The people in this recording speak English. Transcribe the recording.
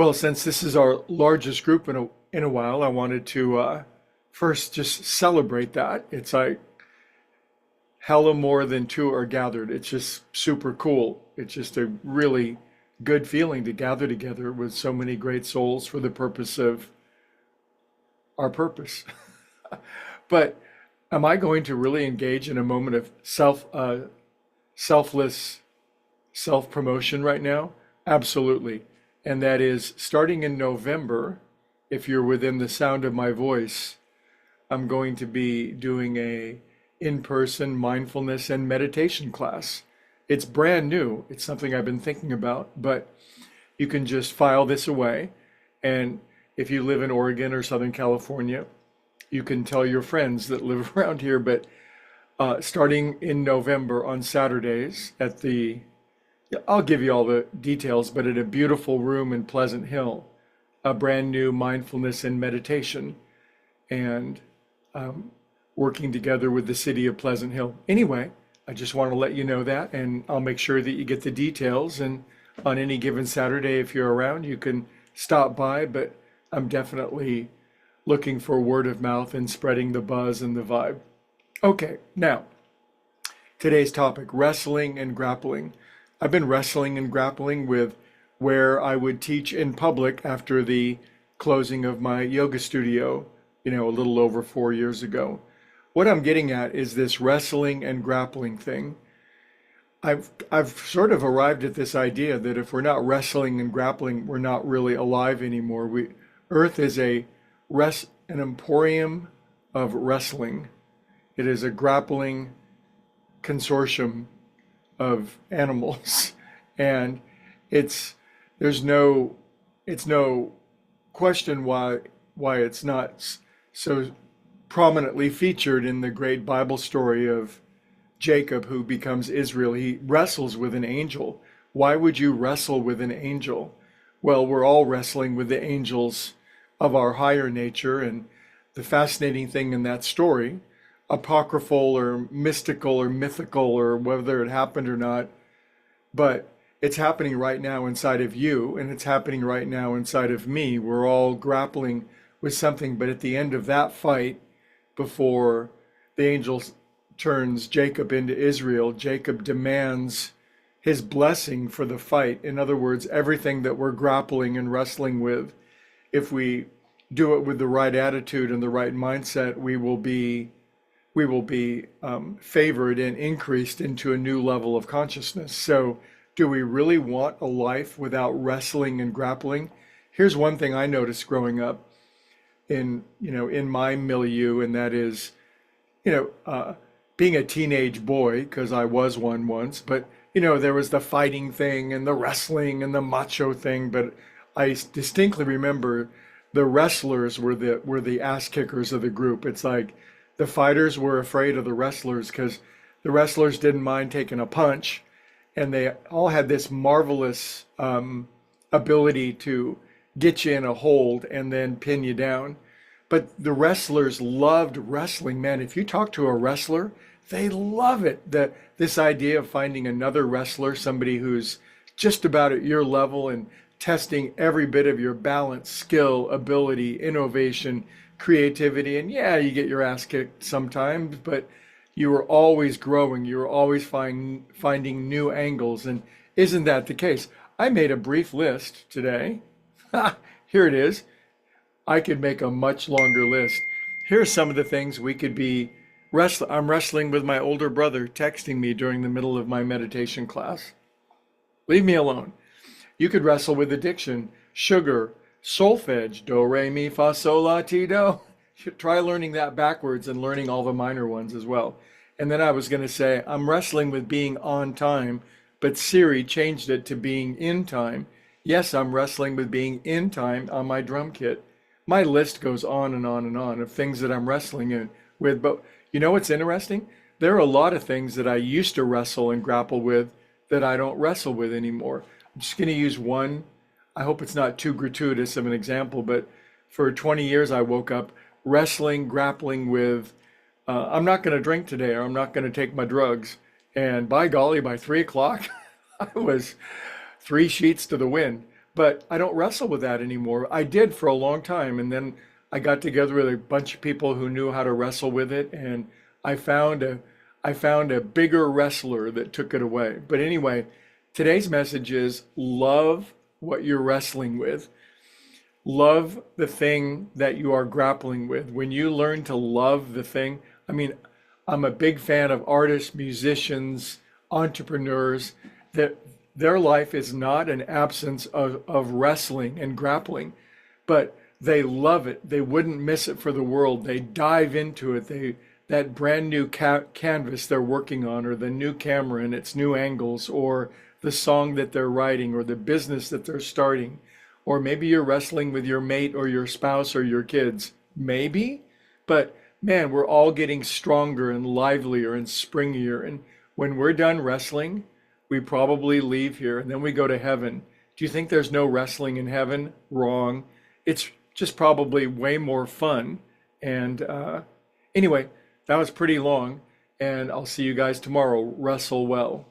Well, since this is our largest group in a while, I wanted to first just celebrate that. It's like hella more than two are gathered. It's just super cool. It's just a really good feeling to gather together with so many great souls for the purpose of our purpose. But am I going to really engage in a moment of selfless self promotion right now? Absolutely. And that is starting in November, if you're within the sound of my voice, I'm going to be doing a in-person mindfulness and meditation class. It's brand new. It's something I've been thinking about, but you can just file this away. And if you live in Oregon or Southern California, you can tell your friends that live around here. But starting in November on Saturdays at the, yeah, I'll give you all the details, but at a beautiful room in Pleasant Hill, a brand new mindfulness and meditation, and um, working together with the city of Pleasant Hill. Anyway, I just want to let you know that, and I'll make sure that you get the details. And on any given Saturday, if you're around, you can stop by. But I'm definitely looking for word of mouth and spreading the buzz and the vibe. Okay, now, today's topic, wrestling and grappling. I've been wrestling and grappling with where I would teach in public after the closing of my yoga studio, a little over 4 years ago. What I'm getting at is this wrestling and grappling thing. I've sort of arrived at this idea that if we're not wrestling and grappling, we're not really alive anymore. Earth is an emporium of wrestling. It is a grappling consortium of animals, and it's there's no it's no question why it's not so prominently featured in the great Bible story of Jacob, who becomes Israel. He wrestles with an angel. Why would you wrestle with an angel? Well, we're all wrestling with the angels of our higher nature. And the fascinating thing in that story, apocryphal or mystical or mythical or whether it happened or not, but it's happening right now inside of you, and it's happening right now inside of me. We're all grappling with something, but at the end of that fight, before the angel turns Jacob into Israel, Jacob demands his blessing for the fight. In other words, everything that we're grappling and wrestling with, if we do it with the right attitude and the right mindset, we will be favored and increased into a new level of consciousness. So, do we really want a life without wrestling and grappling? Here's one thing I noticed growing up in my milieu, and that is, you know, uh, being a teenage boy, because I was one once, but there was the fighting thing and the wrestling and the macho thing, but I distinctly remember the wrestlers were the ass kickers of the group. It's like the fighters were afraid of the wrestlers because the wrestlers didn't mind taking a punch, and they all had this marvelous ability to get you in a hold and then pin you down. But the wrestlers loved wrestling, man. If you talk to a wrestler, they love it. This idea of finding another wrestler, somebody who's just about at your level and testing every bit of your balance, skill, ability, innovation, creativity. And yeah, you get your ass kicked sometimes, but you are always growing. You're always finding new angles. And isn't that the case? I made a brief list today. Here it is. I could make a much longer list. Here's some of the things we could be wrestling. I'm wrestling with my older brother texting me during the middle of my meditation class. Leave me alone. You could wrestle with addiction, sugar, solfege, do, re, mi, fa, sol, la, ti, do. Try learning that backwards and learning all the minor ones as well. And then I was going to say, I'm wrestling with being on time, but Siri changed it to being in time. Yes, I'm wrestling with being in time on my drum kit. My list goes on and on and on of things that I'm with. But you know what's interesting? There are a lot of things that I used to wrestle and grapple with that I don't wrestle with anymore. I'm just going to use one. I hope it's not too gratuitous of an example, but for 20 years I woke up wrestling, grappling with, I'm not going to drink today, or I'm not going to take my drugs. And by golly, by 3 o'clock, I was three sheets to the wind. but I don't wrestle with that anymore. I did for a long time, and then I got together with a bunch of people who knew how to wrestle with it, and I found a I found a bigger wrestler that took it away. But anyway, today's message is love what you're wrestling with. Love the thing that you are grappling with. When you learn to love the thing, I mean, I'm a big fan of artists, musicians, entrepreneurs, that their life is not an absence of wrestling and grappling, but they love it. They wouldn't miss it for the world. They dive into it. That brand new canvas they're working on, or the new camera and its new angles, or the song that they're writing, or the business that they're starting, or maybe you're wrestling with your mate or your spouse or your kids. Maybe, but man, we're all getting stronger and livelier and springier. And when we're done wrestling, we probably leave here and then we go to heaven. Do you think there's no wrestling in heaven? Wrong. It's just probably way more fun. And anyway, that was pretty long. And I'll see you guys tomorrow. Wrestle well.